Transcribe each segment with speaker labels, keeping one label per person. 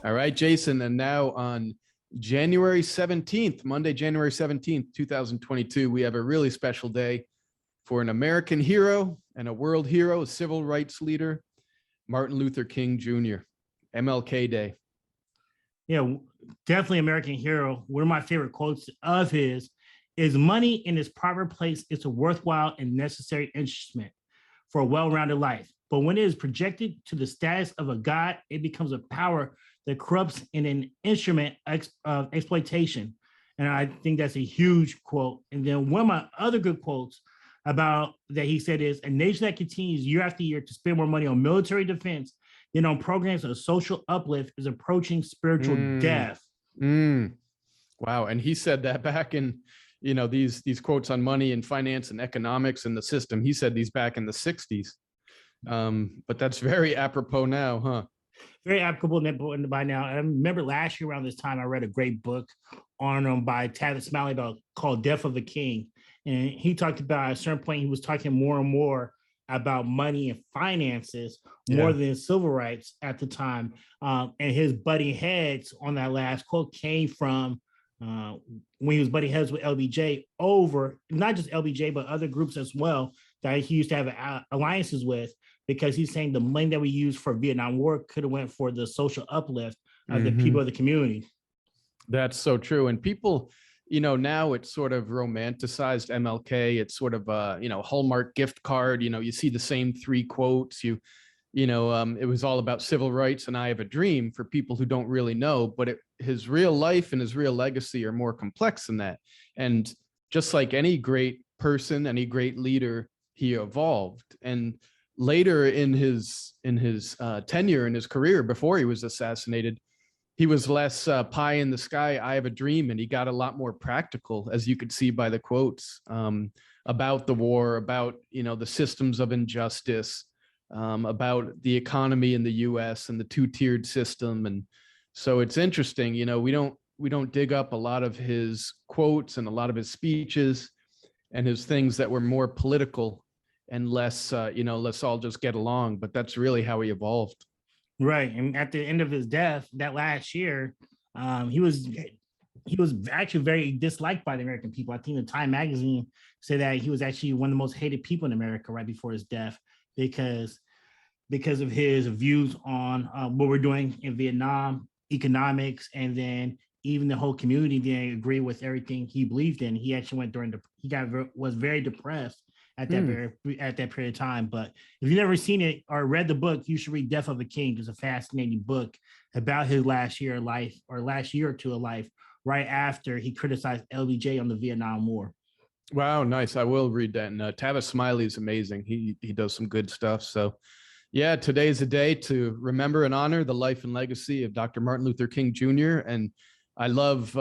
Speaker 1: All right, Jason. And now on January 17th, Monday, January 17th, 2022, we have a really special day for an American hero and a world hero, a civil rights leader, Martin Luther King Jr., MLK Day.
Speaker 2: Yeah, definitely American hero. One of my favorite quotes of his is money in its proper place is a worthwhile and necessary instrument for a well-rounded life. But when it is projected to the status of a god, it becomes a power that corrupts in an instrument of exploitation. And I think that's a huge quote. And then one of my other good quotes about that he said is, a nation that continues year after year to spend more money on military defense than on programs of social uplift is approaching spiritual death.
Speaker 1: Wow. And he said that back in, these quotes on money and finance and economics and the system. He said these back in the 60s. But that's very apropos now, huh?
Speaker 2: Very applicable by now. I remember last year around this time, I read a great book on by Tavis Smiley called Death of the King. And he talked about at a certain point, he was talking more and more about money and finances more than civil rights at the time. And his butting heads on that last quote came from when he was butting heads with LBJ over, not just LBJ, but other groups as well that he used to have alliances with, because he's saying the money that we use for Vietnam War could have went for the social uplift of the people of the community.
Speaker 1: That's so true. And people, now it's sort of romanticized MLK. It's sort of a, Hallmark gift card. You see the same three quotes. It was all about civil rights and I have a dream for people who don't really know, but his real life and his real legacy are more complex than that. And just like any great person, any great leader, he evolved. And later in his tenure in his career, before he was assassinated, he was less pie in the sky, I have a dream, and he got a lot more practical, as you could see by the quotes, about the war, about the systems of injustice, about the economy in the U.S. and the two-tiered system. And so it's interesting, we don't dig up a lot of his quotes and a lot of his speeches and his things that were more political and less, let's all just get along. But that's really how he evolved.
Speaker 2: Right. And at the end of his death, that last year, he was actually very disliked by the American people. I think the Time magazine said that he was actually one of the most hated people in America right before his death because of his views on what we're doing in Vietnam, economics, and then even the whole community didn't agree with everything he believed in. He actually went was very depressed at that period of time. But if you've never seen it or read the book, you should read Death of a King. It's a fascinating book about his last year of life, or last year or two of life, right after he criticized LBJ on the Vietnam War.
Speaker 1: Wow, nice. I will read that. And Tavis Smiley is amazing. He does some good stuff. So yeah, today's a day to remember and honor the life and legacy of Dr. Martin Luther King Jr. And I love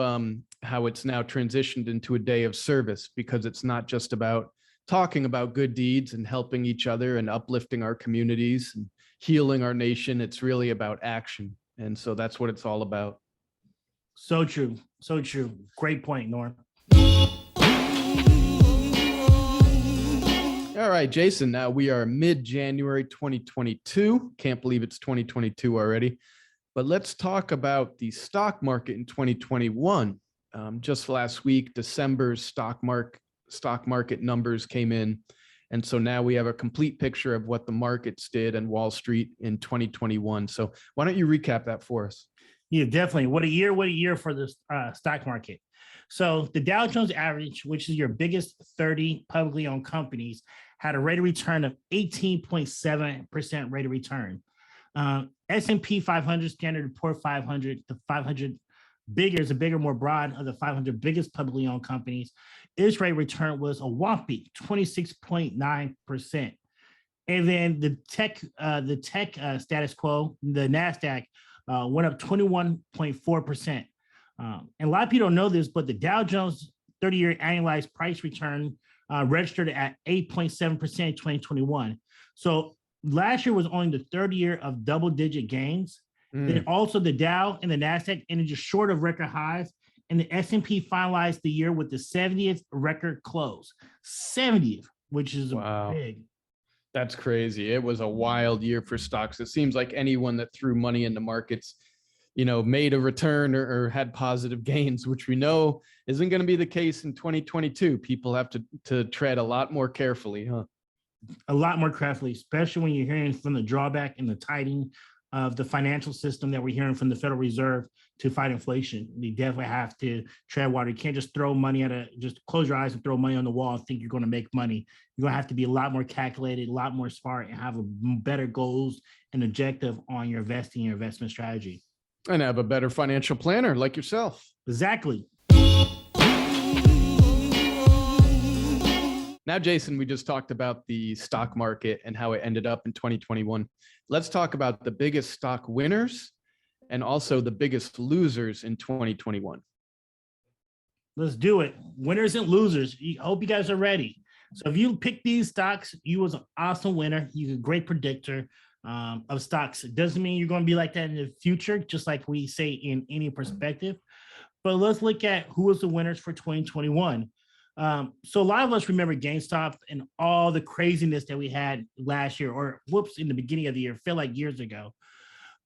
Speaker 1: how it's now transitioned into a day of service, because it's not just about talking about good deeds and helping each other and uplifting our communities and healing our nation. It's really about action. And so that's what it's all about.
Speaker 2: So true. So true. Great point, Norm.
Speaker 1: All right, Jason, now we are mid-January 2022. Can't believe it's 2022 already. But let's talk about the stock market in 2021. Just last week, December's stock market numbers came in. And so now we have a complete picture of what the markets did and Wall Street in 2021. So why don't you recap that for us?
Speaker 2: Yeah, definitely. What a year for the stock market. So the Dow Jones average, which is your biggest 30 publicly owned companies, had a rate of return of 18.7% rate of return. S&P 500, Standard & Poor's 500, the 500 bigger, more broad of the 500 biggest publicly owned companies, its rate of return was a whopping 26.9%. And then the tech status quo, the NASDAQ, went up 21.4%. And a lot of people don't know this, but the Dow Jones 30-year annualized price return registered at 8.7% in 2021. So last year was only the third year of double-digit gains. Then also the Dow and the NASDAQ ended just short of record highs, and the S&P finalized the year with the 70th record close. 70th, which is big.
Speaker 1: That's crazy. It was a wild year for stocks. It seems like anyone that threw money into markets, made a return or had positive gains, which we know isn't going to be the case in 2022. People have to tread a lot more carefully, huh?
Speaker 2: A lot more carefully, especially when you're hearing from the drawback and the tightening of the financial system that we're hearing from the Federal Reserve to fight inflation. We definitely have to tread water. You can't just throw money just close your eyes and throw money on the wall and think you're going to make money. You're going to have to be a lot more calculated, a lot more smart, and have better goals and objective on your investing, your investment strategy.
Speaker 1: And have a better financial planner like yourself.
Speaker 2: Exactly.
Speaker 1: Now, Jason, we just talked about the stock market and how it ended up in 2021. Let's talk about the biggest stock winners and also the biggest losers in 2021.
Speaker 2: Let's do it. Winners and losers. I hope you guys are ready. So if you pick these stocks, you was an awesome winner. You're a great predictor of stocks. It doesn't mean you're going to be like that in the future, just like we say in any perspective. But let's look at who was the winners for 2021. So a lot of us remember GameStop and all the craziness that we had last year, or in the beginning of the year, felt like years ago.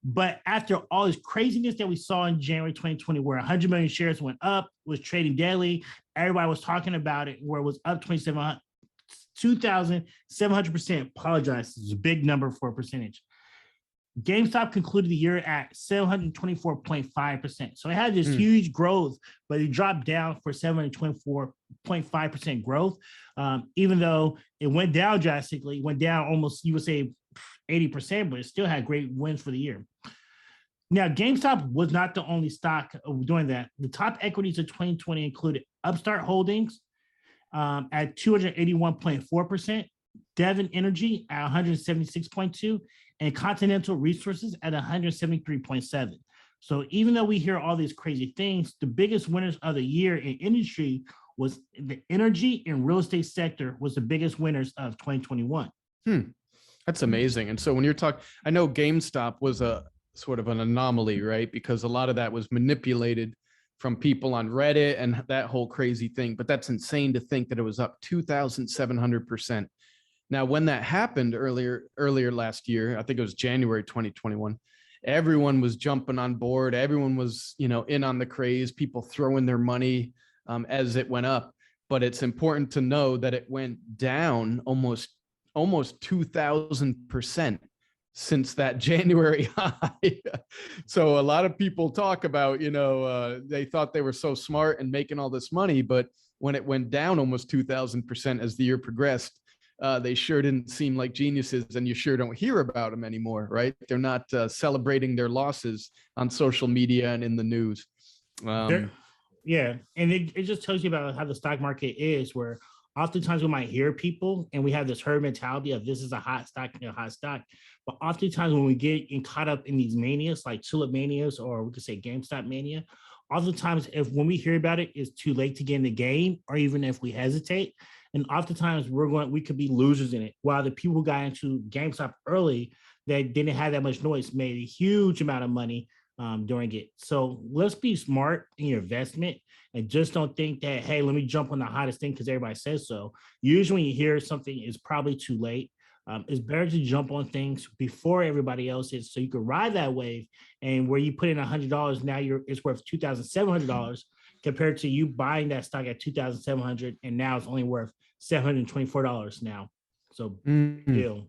Speaker 2: But after all this craziness that we saw in January 2020, where 100 million shares went up, was trading daily, everybody was talking about it, where it was up 2,700%. Apologize, it's a big number for a percentage. GameStop concluded the year at 724.5%. So it had this huge growth, but it dropped down for 724.5% growth. Even though it went down drastically, it went down almost, you would say 80%, but it still had great wins for the year. Now, GameStop was not the only stock doing that. The top equities of 2020 included Upstart Holdings at 281.4%, Devon Energy at 176.2%, and Continental Resources at 173.7%. So even though we hear all these crazy things, the biggest winners of the year in industry was the energy and real estate sector was the biggest winners of 2021.
Speaker 1: That's amazing. And so when you're talking, I know GameStop was a sort of an anomaly, right? Because a lot of that was manipulated from people on Reddit and that whole crazy thing. But that's insane to think that it was up 2,700%. Now, when that happened earlier last year, I think it was January 2021, everyone was jumping on board. Everyone was, in on the craze, people throwing their money as it went up. But it's important to know that it went down almost 2,000% since that January high. So a lot of people talk about, they thought they were so smart and making all this money, but when it went down almost 2,000% as the year progressed, they sure didn't seem like geniuses, and you sure don't hear about them anymore, right? They're not celebrating their losses on social media and in the news.
Speaker 2: Yeah, and it just tells you about how the stock market is, where oftentimes we might hear people and we have this herd mentality of this is a hot stock, but oftentimes when we get caught up in these manias like Tulip Manias, or we could say GameStop Mania, oftentimes when we hear about it, it's too late to get in the game, or even if we hesitate. And oftentimes we could be losers in it. While the people who got into GameStop early that didn't have that much noise made a huge amount of money during it. So let's be smart in your investment and just don't think that, hey, let me jump on the hottest thing because everybody says so. Usually when you hear something, it's probably too late. It's better to jump on things before everybody else is, so you can ride that wave. And where you put in $100, now it's worth $2,700 compared to you buying that stock at $2,700, and now it's only worth $724 now. So deal.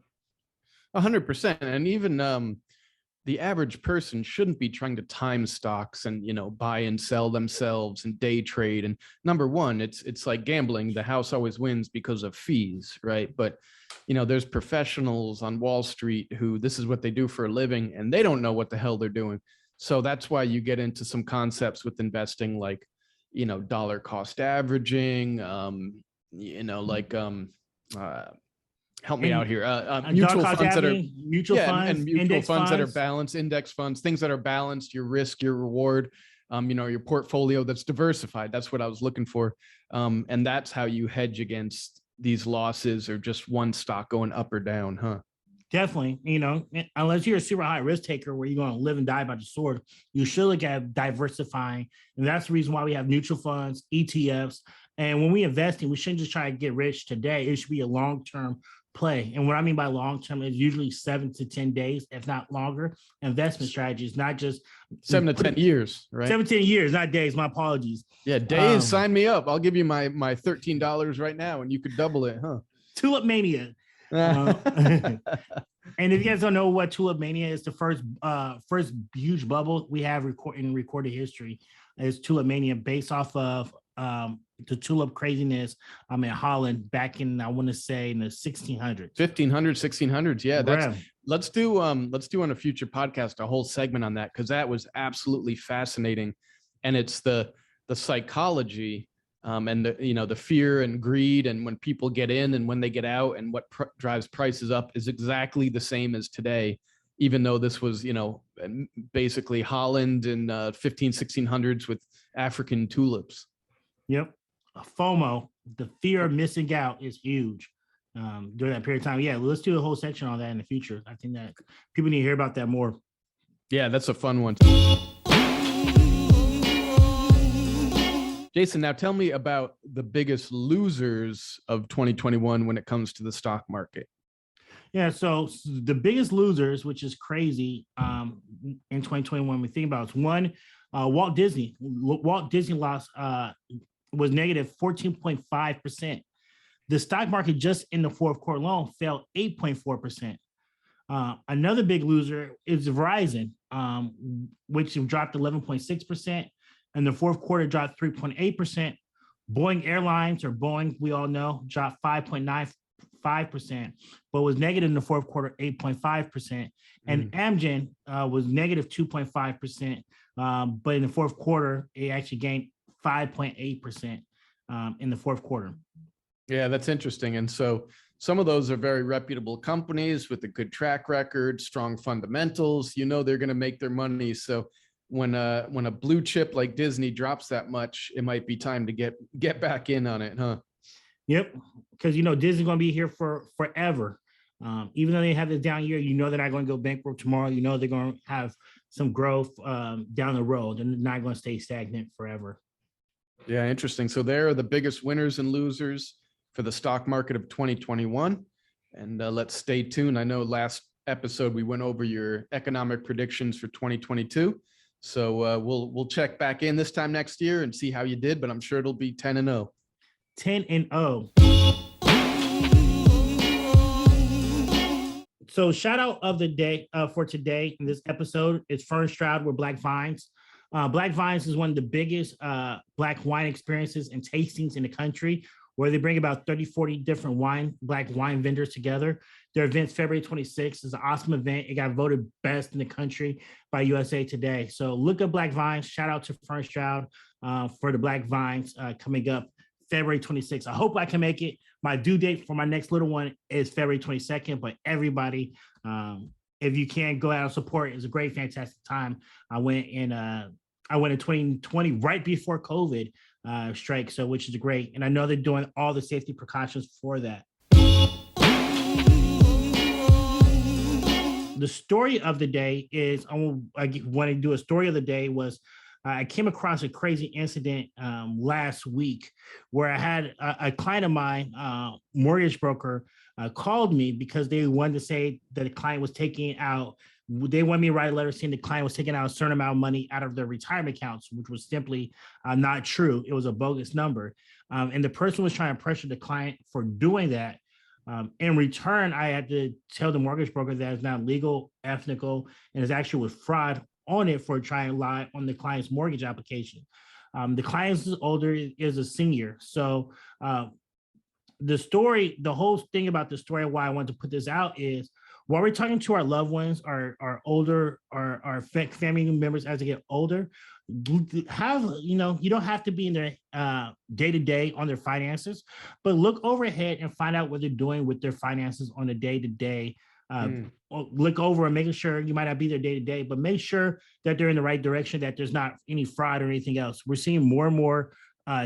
Speaker 1: 100%. And even the average person shouldn't be trying to time stocks and, buy and sell themselves and day trade. And number one, it's like gambling. The house always wins because of fees, right? But, there's professionals on Wall Street who this is what they do for a living, and they don't know what the hell they're doing. So that's why you get into some concepts with investing like, dollar cost averaging, help me out here. Mutual funds that are balanced, index funds, things that are balanced, your risk, your reward, your portfolio that's diversified. That's what I was looking for. And that's how you hedge against these losses or just one stock going up or down, huh?
Speaker 2: Definitely. Unless you're a super high risk taker where you're going to live and die by the sword, you should look at diversifying. And that's the reason why we have mutual funds, ETFs. And when we invest in, we shouldn't just try to get rich today. It should be a long-term play. And what I mean by long-term is usually 7 to 10 days, if not longer. Investment strategies, not just
Speaker 1: 7 to 10 years, right?
Speaker 2: 7 to 10 years, not days. My apologies.
Speaker 1: Yeah, days. Sign me up. I'll give you my $13 right now, and you could double it, huh?
Speaker 2: Tulip Mania. And if you guys don't know what Tulip Mania is, the first huge bubble we have in recorded history is Tulip Mania, based off of the tulip craziness in Holland back in, I want to say, in the 1600s.
Speaker 1: 1600s. Yeah, let's do on a future podcast a whole segment on that, because that was absolutely fascinating. And it's the psychology and the fear and greed, and when people get in and when they get out, and what drives prices up is exactly the same as today, even though this was basically Holland in 1600s with African tulips.
Speaker 2: Yep. FOMO, the fear of missing out, is huge during that period of time. Yeah, let's do a whole section on that in the future. I think that people need to hear about that more.
Speaker 1: Yeah, that's a fun one. Jason, now tell me about the biggest losers of 2021 when it comes to the stock market.
Speaker 2: Yeah, so the biggest losers, which is crazy, in 2021, we think about, is one, Walt Disney. Walt Disney lost was negative 14.5%. The stock market just in the fourth quarter alone fell 8.4%. Another big loser is Verizon, which dropped 11.6%. And the fourth quarter dropped 3.8%. Boeing Airlines, or Boeing, we all know, dropped 5.95%, but was negative in the fourth quarter, 8.5%. And Amgen was negative 2.5%, but in the fourth quarter, it actually gained 5.8% in the fourth quarter.
Speaker 1: Yeah, that's interesting. And so some of those are very reputable companies with a good track record, strong fundamentals. They're going to make their money. So when a blue chip like Disney drops that much, it might be time to get back in on it, huh?
Speaker 2: Yep, because Disney's going to be here for forever. Even though they have this down year, they're not going to go bankrupt tomorrow. They're going to have some growth down the road. They're not going to stay stagnant forever.
Speaker 1: Yeah, interesting. So they're the biggest winners and losers for the stock market of 2021. And let's stay tuned. I know last episode we went over your economic predictions for 2022. So we'll check back in this time next year and see how you did, but I'm sure it'll be 10-0.
Speaker 2: 10-0. So shout out of the day for today in this episode is Fern Stroud with Black Vines. Black Vines is one of the biggest Black wine experiences and tastings in the country, where they bring about 30, 40 different Black wine vendors together. Their event's February 26th. It's an awesome event. It got voted best in the country by USA Today. So look up Black Vines. Shout out to Fern Stroud for the Black Vines coming up February 26th. I hope I can make it. My due date for my next little one is February 22nd, but everybody, if you can, go out and support. It's a great, fantastic time. I went in 2020 right before COVID strike, so which is great. And I know they're doing all the safety precautions for that. The story of the day is, I want to do a story of the day was, I came across a crazy incident last week where I had a client of mine, mortgage broker, called me because they wanted to say that the client was taking out, they wanted me to write a letter saying the client was taking out a certain amount of money out of their retirement accounts, which was simply not true. It was a bogus number. And the person was trying to pressure the client for doing that. In return, I had to tell the mortgage broker that it's not legal, ethical, and it's actually with fraud on it for trying to lie on the client's mortgage application. The client is older, is a senior. So the whole thing about the story, why I wanted to put this out is, while we're talking to our loved ones, our older, our family members as they get older, you don't have to be in their day-to-day on their finances, but look overhead and find out what they're doing with their finances on a day-to-day. Look over and making sure, you might not be there day-to-day, but make sure that they're in the right direction, that there's not any fraud or anything else. We're seeing more and more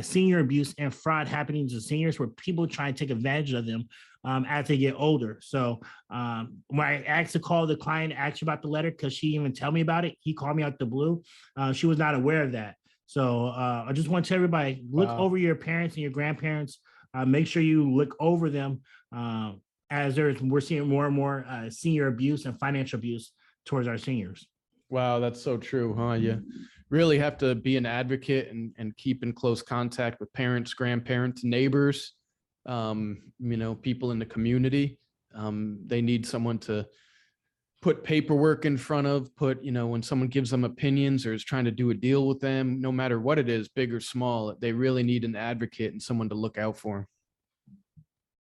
Speaker 2: senior abuse and fraud happening to seniors, where people try and take advantage of them as they get older. So when I asked to call the client, asked about the letter, because she didn't even tell me about it, he called me out the blue. She was not aware of that. So I just want to tell everybody, look over your parents and your grandparents. Make sure you look over them as we're seeing more and more senior abuse and financial abuse towards our seniors.
Speaker 1: Wow, that's so true, huh? You really have to be an advocate and keep in close contact with parents, grandparents, neighbors, people in the community. They need someone to put paperwork in front of, when someone gives them opinions or is trying to do a deal with them, no matter what it is, big or small, they really need an advocate and someone to look out for them.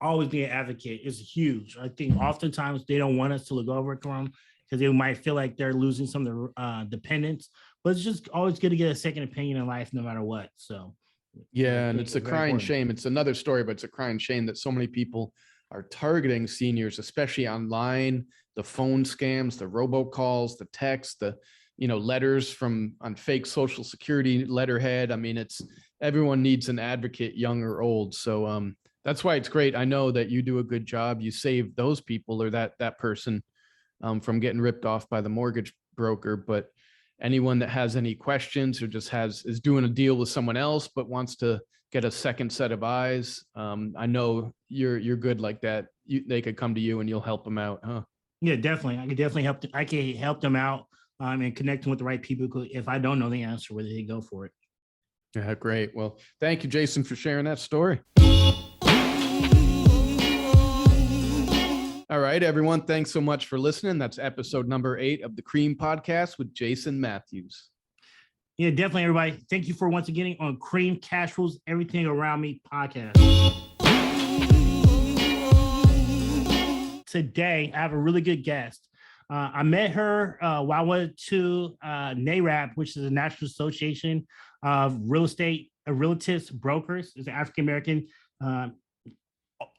Speaker 2: Always be an advocate is huge. I think oftentimes they don't want us to look over to them because they might feel like they're losing some of their dependents, but it's just always good to get a second opinion in life no matter what. So
Speaker 1: yeah, and it's a crying shame. It's another story, but it's a crying shame that so many people are targeting seniors, especially online, the phone scams, the robocalls, the texts, the letters on fake social security letterhead. I mean, everyone needs an advocate, young or old. So that's why it's great. I know that you do a good job. You save those people or that person from getting ripped off by the mortgage broker. But anyone that has any questions or just is doing a deal with someone else but wants to get a second set of eyes, I know you're good like that. They could come to you and you'll help them out, huh?
Speaker 2: Yeah, definitely. I can definitely help. I can help them out and connect them with the right people. If I don't know the answer, whether they go for it.
Speaker 1: Yeah, great. Well, thank you, Jason, for sharing that story. All right, everyone. Thanks so much for listening. That's episode number 8 of the C.R.E.A.M podcast with Jason Matthews.
Speaker 2: Yeah, definitely, everybody. Thank you for once again on C.R.E.A.M Cash Rules Everything Around Me podcast. Today, I have a really good guest. I met her while I went to NARAB, which is the National Association of Real Estate Realtors Brokers. It's an African-American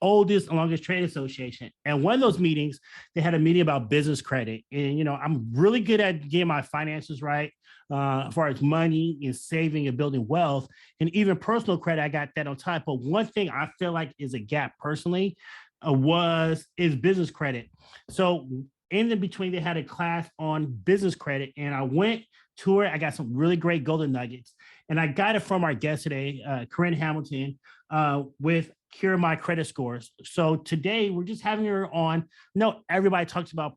Speaker 2: oldest and longest trade association. And one of those meetings, they had a meeting about business credit. And, I'm really good at getting my finances right as far as money and saving and building wealth. And even personal credit, I got that on top. But one thing I feel like is a gap personally is business credit. So in the between, they had a class on business credit, and I went to it. I got some really great golden nuggets, and I got it from our guest today, Querin Hamilton, with Cure My Credit Scores. So today we're just having her on. No, everybody talks about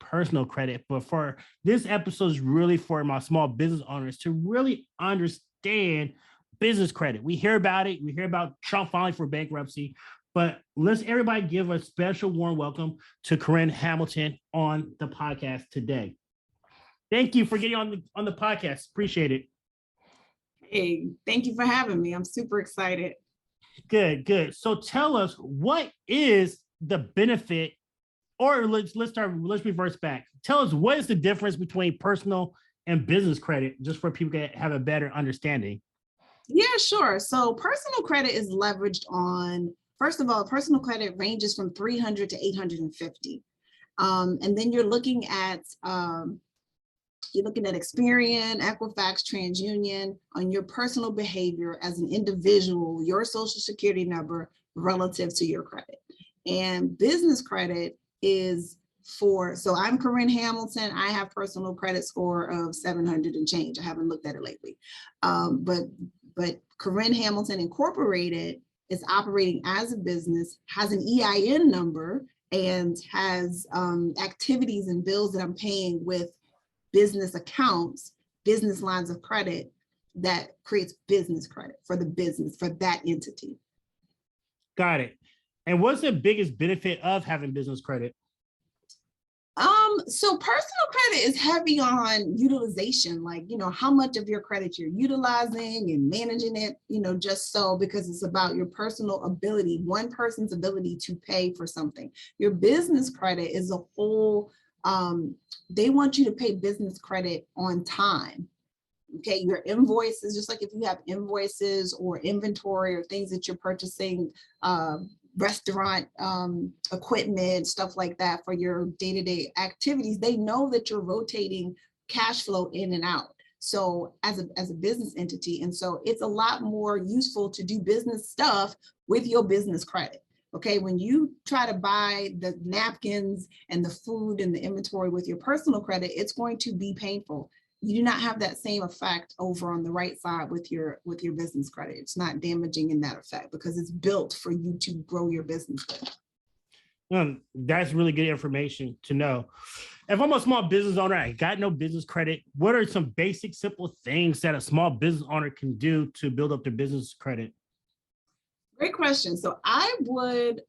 Speaker 2: personal credit, but for this episode is really for my small business owners to really understand business credit. We hear about it. We hear about Trump filing for bankruptcy. But let's everybody give a special warm welcome to Querin Hamilton on the podcast today. Thank you for getting on the podcast. Appreciate it.
Speaker 3: Hey, thank you for having me. I'm super excited.
Speaker 2: Good. So tell us, what is the benefit, or let's reverse back. Tell us, what is the difference between personal and business credit, just for people to have a better understanding?
Speaker 3: Yeah, sure. So personal credit is leveraged on, first of all, personal credit ranges from 300 to 850. And then you're looking at Experian, Equifax, TransUnion on your personal behavior as an individual, your social security number relative to your credit. And business credit is so I'm Querin Hamilton. I have personal credit score of 700 and change. I haven't looked at it lately. But Querin Hamilton Incorporated is operating as a business, has an EIN number, and has activities and bills that I'm paying with business accounts, business lines of credit that creates business credit for the business, for that entity.
Speaker 2: Got it. And what's the biggest benefit of having business credit?
Speaker 3: So personal credit is heavy on utilization, like, how much of your credit you're utilizing and managing it, just so, because it's about your personal ability, one person's ability to pay for something. Your business credit is a whole, they want you to pay business credit on time. Okay, your invoices, just like if you have invoices or inventory or things that you're purchasing, restaurant equipment, stuff like that for your day-to-day activities, they know that you're rotating cash flow in and out. So as a business entity, and so it's a lot more useful to do business stuff with your business credit. Okay, when you try to buy the napkins and the food and the inventory with your personal credit, it's going to be painful. You do not have that same effect over on the right side with your business credit. It's not damaging in that effect because it's built for you to grow your business with.
Speaker 2: That's really good information to know. If I'm a small business owner, I got no business credit, what are some basic, simple things that a small business owner can do to build up their business credit?
Speaker 3: Great question. So I would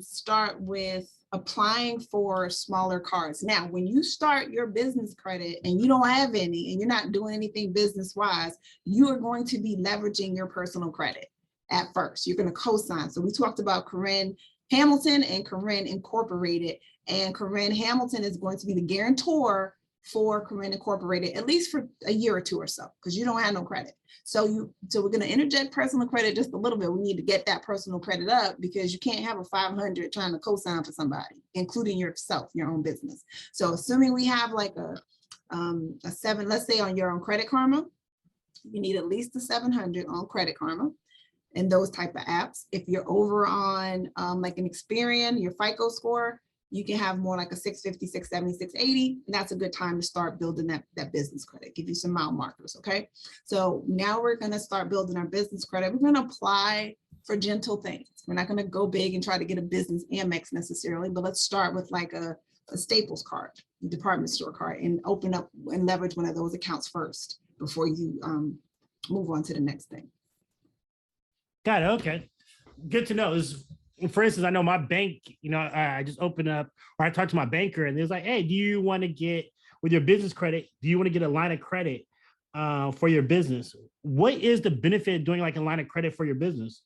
Speaker 3: start with applying for smaller cards. Now, when you start your business credit and you don't have any and you're not doing anything business wise, you are going to be leveraging your personal credit at first. You're going to co-sign. So we talked about Querin Hamilton and Querin Incorporated, and Querin Hamilton is going to be the guarantor for Querin Incorporated, at least for a year or two or so, because you don't have no credit. So we're going to interject personal credit just a little bit. We need to get that personal credit up because you can't have a 500 trying to co-sign for somebody, including yourself, your own business. So assuming we have like a 7, let's say on your own Credit Karma, you need at least a 700 on Credit Karma and those type of apps. If you're over on like an Experian, your FICO score, you can have more like a 650, 670, 680. And that's a good time to start building that business credit, give you some mile markers, okay? So now we're gonna start building our business credit. We're gonna apply for gentle things. We're not gonna go big and try to get a business Amex necessarily, but let's start with like a Staples card, department store card, and open up and leverage one of those accounts first before you move on to the next thing.
Speaker 2: Got it, okay. Good to know. For instance, I know my bank, I just opened up, or I talked to my banker and it was like, hey, do you want to get, with your business credit, do you want to get a line of credit for your business? What is the benefit of doing like a line of credit for your business?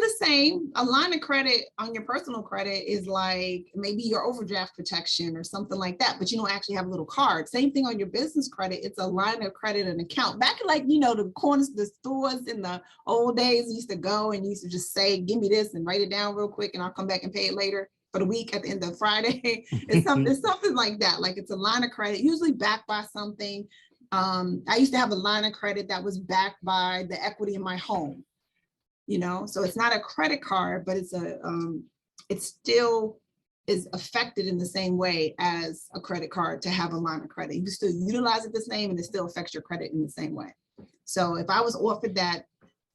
Speaker 3: The same. A line of credit on your personal credit is like maybe your overdraft protection or something like that, but you don't actually have a little card. Same thing on your business credit. It's a line of credit and account. Back in like, the corners, the stores in the old days used to go and used to just say, give me this and write it down real quick and I'll come back and pay it later for the week at the end of Friday. It's something like that. Like it's a line of credit, usually backed by something. I used to have a line of credit that was backed by the equity in my home. So it's not a credit card, but it still is affected in the same way as a credit card to have a line of credit. You can still utilize it the same and it still affects your credit in the same way. So if I was offered that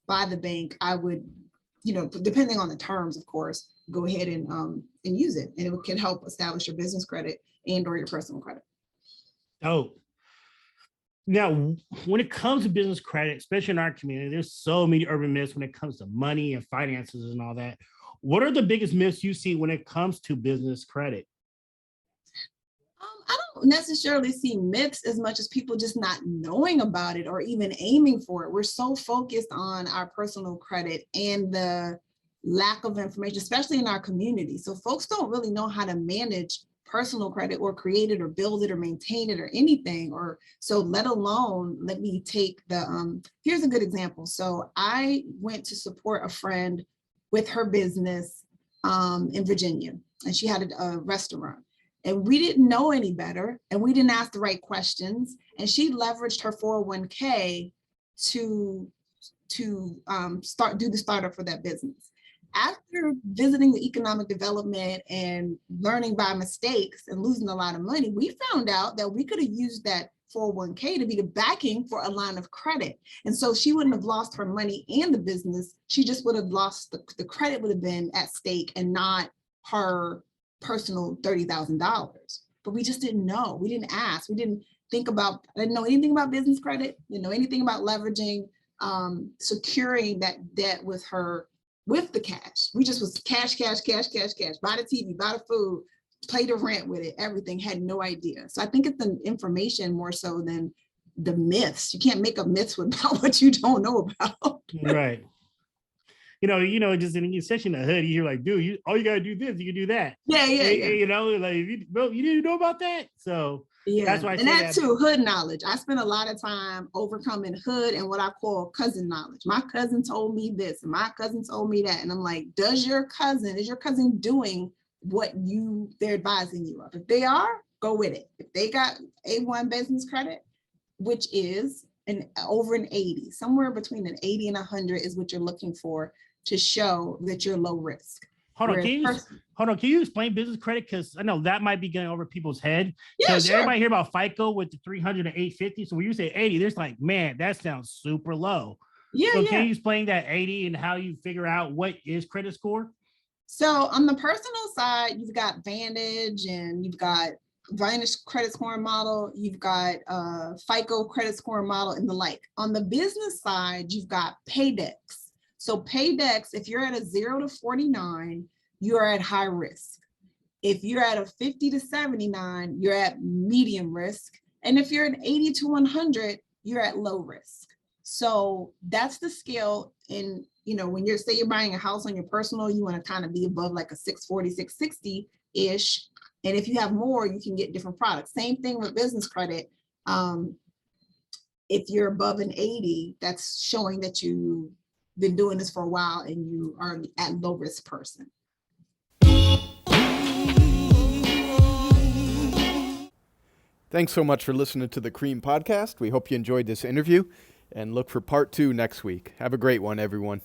Speaker 3: by the bank, I would, depending on the terms, of course, go ahead and use it. And it can help establish your business credit and or your personal credit.
Speaker 2: Oh. Now, when it comes to business credit, especially in our community, there's so many urban myths when it comes to money and finances and all that. What are the biggest myths you see when it comes to business credit?
Speaker 3: I don't necessarily see myths as much as people just not knowing about it or even aiming for it. We're so focused on our personal credit and the lack of information, especially in our community. So folks don't really know how to manage personal credit or create it or build it or maintain it or anything, or so let alone let me take here's a good example. So I went to support a friend with her business in Virginia, and she had a restaurant, and we didn't know any better and we didn't ask the right questions, and she leveraged her 401k to do the startup for that business. After visiting the economic development and learning by mistakes and losing a lot of money, we found out that we could have used that 401k to be the backing for a line of credit. And so she wouldn't have lost her money and the business. She just would have lost the credit would have been at stake and not her personal $30,000. But we just didn't know. We didn't ask. We didn't think about, I didn't know anything about business credit, didn't know anything about leveraging, securing that debt with the cash. We just was cash, buy the TV, buy the food, pay the rent with it, everything, had no idea. So I think it's the information more so than the myths. You can't make up myths about what you don't know about.
Speaker 2: Right. Just especially in the hood, you're like, dude, all you gotta do this, you can do that.
Speaker 3: Yeah.
Speaker 2: Like, bro, you didn't know about that? So
Speaker 3: yeah,
Speaker 2: that's why I
Speaker 3: and that too, hood knowledge. I spent a lot of time overcoming hood and what I call cousin knowledge. My cousin told me this, and my cousin told me that, and I'm like, is your cousin doing what they're advising you of? If they are, go with it. If they got A1 business credit, which is over an 80, somewhere between an 80 and 100 is what you're looking for to show that you're low risk.
Speaker 2: Hold on, can you explain business credit? Because I know that might be getting over people's head.
Speaker 3: Yeah, sure.
Speaker 2: Everybody hear about FICO with the 300 and 850. So when you say 80, there's like, man, that sounds super low.
Speaker 3: Yeah.
Speaker 2: So can you explain that 80 and how you figure out what is credit score?
Speaker 3: So on the personal side, you've got Vantage and you've got Vantage credit scoring model, you've got FICO credit scoring model and the like. On the business side, you've got Paydex. So Paydex, if you're at a 0 to 49, you're at high risk. If you're at a 50 to 79, you're at medium risk. And if you're at 80 to 100, you're at low risk. So that's the scale. In, you know, when you're, say you're buying a house on your personal, you want to kind of be above like a 640, 660-ish. And if you have more, you can get different products. Same thing with business credit. If you're above an 80, that's showing that you've been doing this for a while and you are at low risk person.
Speaker 1: Thanks so much for listening to the C.R.E.A.M podcast. We hope you enjoyed this interview and look for part 2 next week. Have a great one, everyone.